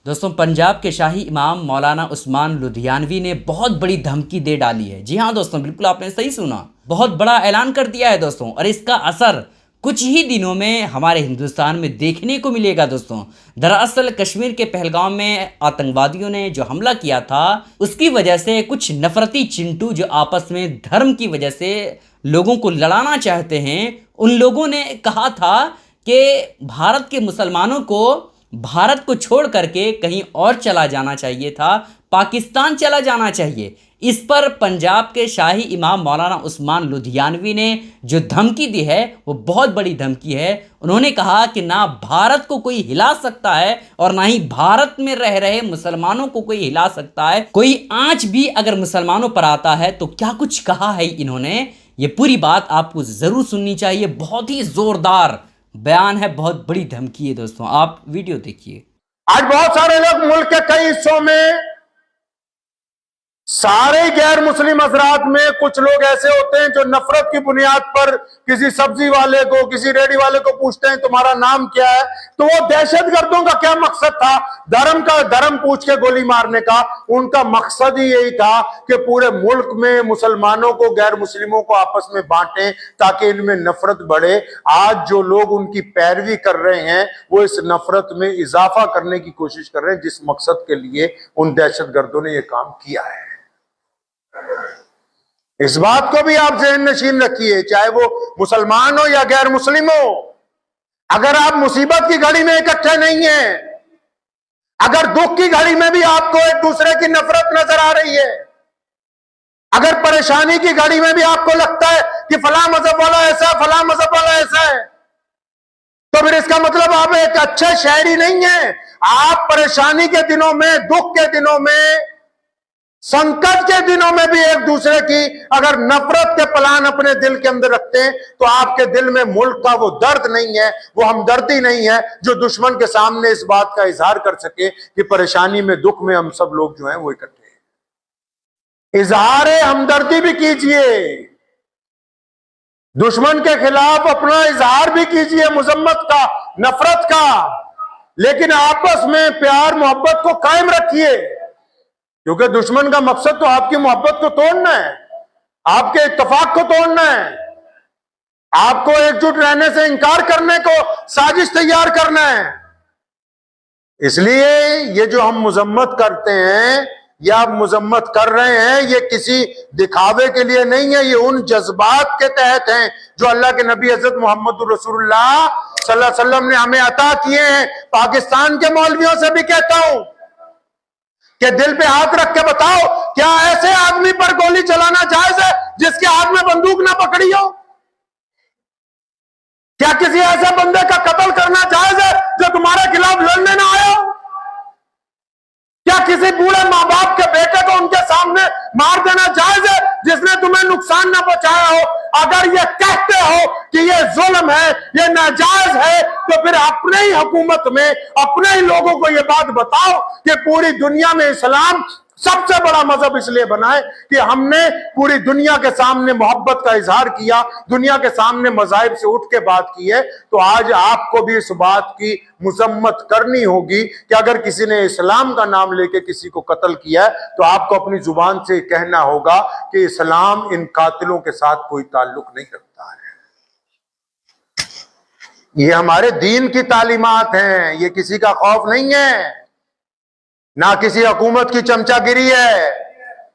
दोस्तों, पंजाब के शाही इमाम मौलाना उस्मान लुधियानवी ने बहुत बड़ी धमकी दे डाली है। जी हाँ दोस्तों, बिल्कुल आपने सही सुना, बहुत बड़ा ऐलान कर दिया है दोस्तों। और इसका असर कुछ ही दिनों में हमारे हिंदुस्तान में देखने को मिलेगा दोस्तों। दरअसल कश्मीर के पहलगाम में आतंकवादियों ने जो हमला किया था, उसकी वजह से कुछ नफरती चिंटू जो आपस में धर्म की वजह से लोगों को लड़ाना चाहते हैं, उन लोगों ने कहा था कि भारत के मुसलमानों को भारत को छोड़ करके कहीं और चला जाना चाहिए था, पाकिस्तान चला जाना चाहिए। इस पर पंजाब के शाही इमाम मौलाना उस्मान लुधियानवी ने जो धमकी दी है वो बहुत बड़ी धमकी है। उन्होंने कहा कि ना भारत को कोई हिला सकता है और ना ही भारत में रह रहे मुसलमानों को कोई हिला सकता है। कोई आंच भी अगर मुसलमानों पर आता है तो क्या कुछ कहा है इन्होंने, ये पूरी बात आपको जरूर सुननी चाहिए। बहुत ही जोरदार बयान है, बहुत बड़ी धमकी है दोस्तों, आप वीडियो देखिए। आज बहुत सारे लोग मुल्क के कई हिस्सों में, सारे गैर मुस्लिम हजरात में कुछ लोग ऐसे होते हैं जो नफरत की बुनियाद पर किसी सब्जी वाले को, किसी रेडी वाले को पूछते हैं तुम्हारा नाम क्या है, तो वो दहशतगर्दों का क्या मकसद था धर्म पूछ के गोली मारने का? उनका मकसद ही यही था कि पूरे मुल्क में मुसलमानों को, गैर मुस्लिमों को आपस में बांटें ताकि इनमें नफरत बढ़े। आज जो लोग उनकी पैरवी कर रहे हैं वो इस नफरत में इजाफा करने की कोशिश कर रहे हैं, जिस मकसद के लिए उन दहशतगर्दों ने यह काम किया है। इस बात को भी आप ज़हन नशीन रखिए, चाहे वो मुसलमान हो या गैर मुस्लिम हो। अगर आप मुसीबत की घड़ी में इकट्ठे नहीं हैं, अगर दुख की घड़ी में भी आपको एक दूसरे की नफरत नजर आ रही है, अगर परेशानी की घड़ी में भी आपको लगता है कि फला मजहब वाला ऐसा, फला मजहब वाला ऐसा है, तो फिर इसका मतलब आप एक अच्छे शहरी नहीं है। आप परेशानी के दिनों में, दुख के दिनों में, संकट के दिनों में भी एक दूसरे की अगर नफरत के प्लान अपने दिल के अंदर रखते हैं तो आपके दिल में मुल्क का वो दर्द नहीं है, वो हमदर्दी नहीं है जो दुश्मन के सामने इस बात का इजहार कर सके कि परेशानी में, दुख में हम सब लोग जो हैं वो इकट्ठे हैं। इजहार हमदर्दी भी कीजिए, दुश्मन के खिलाफ अपना इजहार भी कीजिए, मुजम्मत का, नफरत का, लेकिन आपस में प्यार मोहब्बत को कायम रखिए, क्योंकि दुश्मन का मकसद तो आपकी मोहब्बत को तोड़ना है, आपके इत्तेफाक को तोड़ना है, आपको एकजुट रहने से इंकार करने को साजिश तैयार करना है। इसलिए ये जो हम मुजम्मत करते हैं या आप मुजम्मत कर रहे हैं, ये किसी दिखावे के लिए नहीं है, ये उन जज्बात के तहत हैं जो अल्लाह के नबी हजरत मोहम्मद रसूलुल्लाह सल्लल्लाहु अलैहि वसल्लम ने हमें अता किए हैं। पाकिस्तान के मौलवियों से भी कहता हूं कि दिल पे हाथ रख के बताओ, क्या ऐसे आदमी पर गोली चलाना जायज है जिसके हाथ में बंदूक ना पकड़ी हो? क्या किसी ऐसे बंदे का कत्ल करना जायज है जो तुम्हारे खिलाफ लड़ने ना आया हो? क्या किसी बूढ़े माँ बाप के बेटे को उनके सामने मार देना जायज है जिसने तुम्हें नुकसान ना पहुंचाया हो? अगर ये कहते हो कि ये जुल्म है, ये नाजायज है, तो फिर अपने ही हुकूमत में अपने ही लोगों को ये बात बताओ कि पूरी दुनिया में इस्लाम सबसे बड़ा मजहब इसलिए बना है कि हमने पूरी दुनिया के सामने मोहब्बत का इजहार किया, दुनिया के सामने मज़ाहिब से उठ के बात की है। तो आज आपको भी इस बात की मुजम्मत करनी होगी कि अगर किसी ने इस्लाम का नाम लेके किसी को कत्ल किया है तो आपको अपनी जुबान से कहना होगा कि इस्लाम इन कातिलों के साथ कोई ताल्लुक नहीं रखता है। ये हमारे दीन की तालीमात हैं, ये किसी का खौफ नहीं है, ना किसी हुकूमत की चमचागिरी है,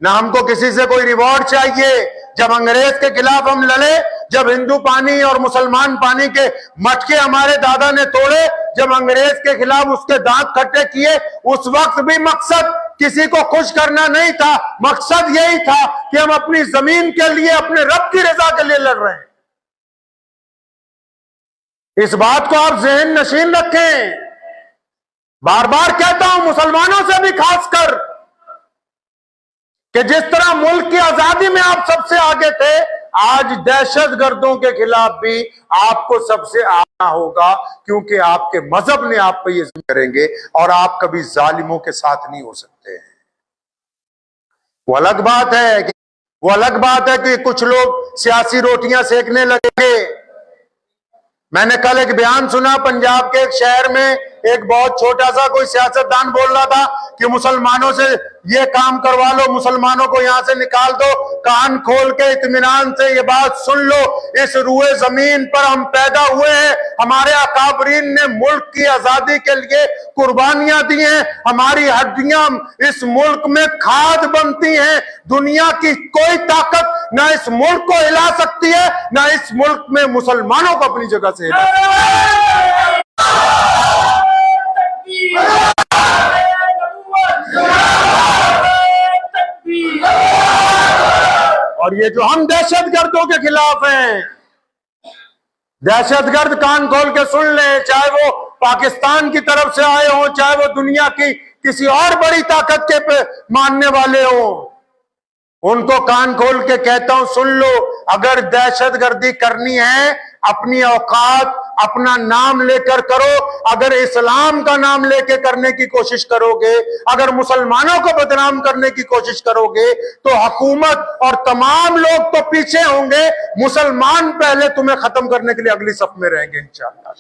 ना हमको किसी से कोई रिवॉर्ड चाहिए। जब अंग्रेज के खिलाफ हम लड़े, जब हिंदू पानी और मुसलमान पानी के मटके हमारे दादा ने तोड़े, जब अंग्रेज के खिलाफ उसके दांत खट्टे किए, उस वक्त भी मकसद किसी को खुश करना नहीं था, मकसद यही था कि हम अपनी जमीन के लिए, अपने रब की रजा के लिए लड़ रहे हैं। इस बात को आप ज़हन नशीन रखें। बार बार कहता हूं मुसलमानों से भी खासकर कि जिस तरह मुल्क की आजादी में आप सबसे आगे थे, आज दहशतगर्दों के खिलाफ भी आपको सबसे आना होगा, क्योंकि आपके मजहब ने आप पे ये करेंगे और आप कभी जालिमों के साथ नहीं हो सकते हैं। वो अलग बात है कि कुछ लोग सियासी रोटियां सेकने लगे, मैंने कल एक बयान सुना, पंजाब के एक शहर में एक बहुत छोटा सा कोई सियासतदान बोल रहा था कि मुसलमानों से ये काम करवा लो, मुसलमानों को यहां से निकाल दो। कान खोल के इत्मीनान से ये बात सुन लो, इस रूए जमीन पर हम पैदा हुए हैं, हमारे अकाबरीन ने मुल्क की आजादी के लिए कुर्बानियां दी हैं, हमारी हड्डियां इस मुल्क में खाद बनती हैं। दुनिया की कोई ताकत ना इस मुल्क को हिला सकती है, ना इस मुल्क में मुसलमानों को अपनी जगह से हिला सकती है। और ये जो हम दहशतगर्दों के खिलाफ हैं, दहशतगर्द कान खोल के सुन ले, चाहे वो पाकिस्तान की तरफ से आए हो, चाहे वो दुनिया की किसी और बड़ी ताकत के मानने वाले हो, उनको कान खोल के कहता हूं सुन लो, अगर दहशतगर्दी करनी है अपनी औकात अपना नाम लेकर करो। अगर इस्लाम का नाम लेके करने की कोशिश करोगे, अगर मुसलमानों को बदनाम करने की कोशिश करोगे, तो हुकूमत और तमाम लोग तो पीछे होंगे, मुसलमान पहले तुम्हें खत्म करने के लिए अगली सफ में रहेंगे इंशाअल्लाह।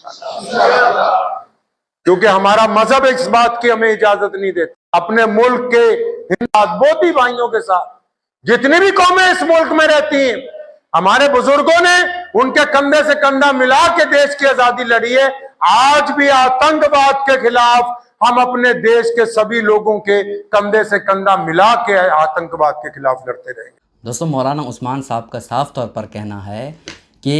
क्योंकि हमारा मजहब इस बात की हमें इजाजत नहीं देता। अपने मुल्क के बोती भाइयों के साथ जितनी भी कौमें इस मुल्क में रहती हैं, हमारे बुजुर्गों ने उनके कंधे से कंधा मिला के देश की आजादी लड़ी है। आज भी आतंकवाद के खिलाफ हम अपने देश के सभी लोगों के कंधे से कंधा मिला के आतंकवाद के खिलाफ लड़ते रहेंगे। दोस्तों, मौलाना उस्मान साहब का साफ तौर पर कहना है कि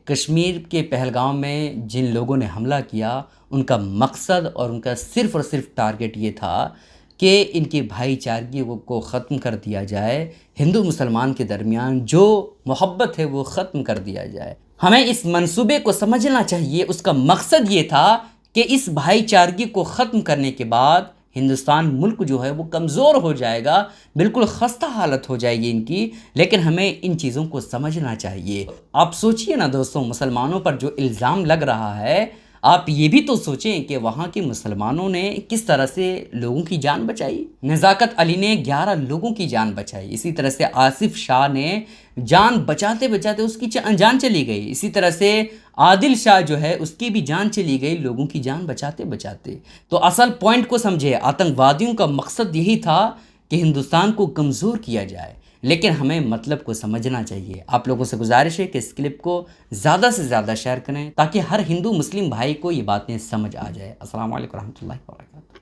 कश्मीर के पहलगाम में जिन लोगों ने हमला किया, उनका मकसद और उनका सिर्फ़ और सिर्फ टारगेट ये था कि इनकी भाईचारगी को ख़त्म कर दिया जाए, हिंदू मुसलमान के दरमियान जो मोहब्बत है वो ख़त्म कर दिया जाए। हमें इस मंसूबे को समझना चाहिए। उसका मकसद ये था कि इस भाईचारगी को ख़त्म करने के बाद हिंदुस्तान मुल्क जो है वो कमज़ोर हो जाएगा, बिल्कुल खस्ता हालत हो जाएगी इनकी। लेकिन हमें इन चीज़ों को समझना चाहिए। आप सोचिए ना दोस्तों, मुसलमानों पर जो इल्ज़ाम लग रहा है, आप ये भी तो सोचें कि वहाँ के मुसलमानों ने किस तरह से लोगों की जान बचाई। नज़ाकत अली ने 11 लोगों की जान बचाई। इसी तरह से आसिफ शाह ने जान बचाते बचाते उसकी जान चली गई। इसी तरह से आदिल शाह जो है उसकी भी जान चली गई, लोगों की जान बचाते बचाते। तो असल पॉइंट को समझे, आतंकवादियों का मकसद यही था कि हिंदुस्तान को कमज़ोर किया जाए। लेकिन हमें मतलब को समझना चाहिए। आप लोगों से गुजारिश है कि इस क्लिप को ज़्यादा से ज़्यादा शेयर करें ताकि हर हिंदू मुस्लिम भाई को ये बातें समझ आ जाए। अस्सलाम वालेकुम रहमतुल्लाहि व बरकातहू।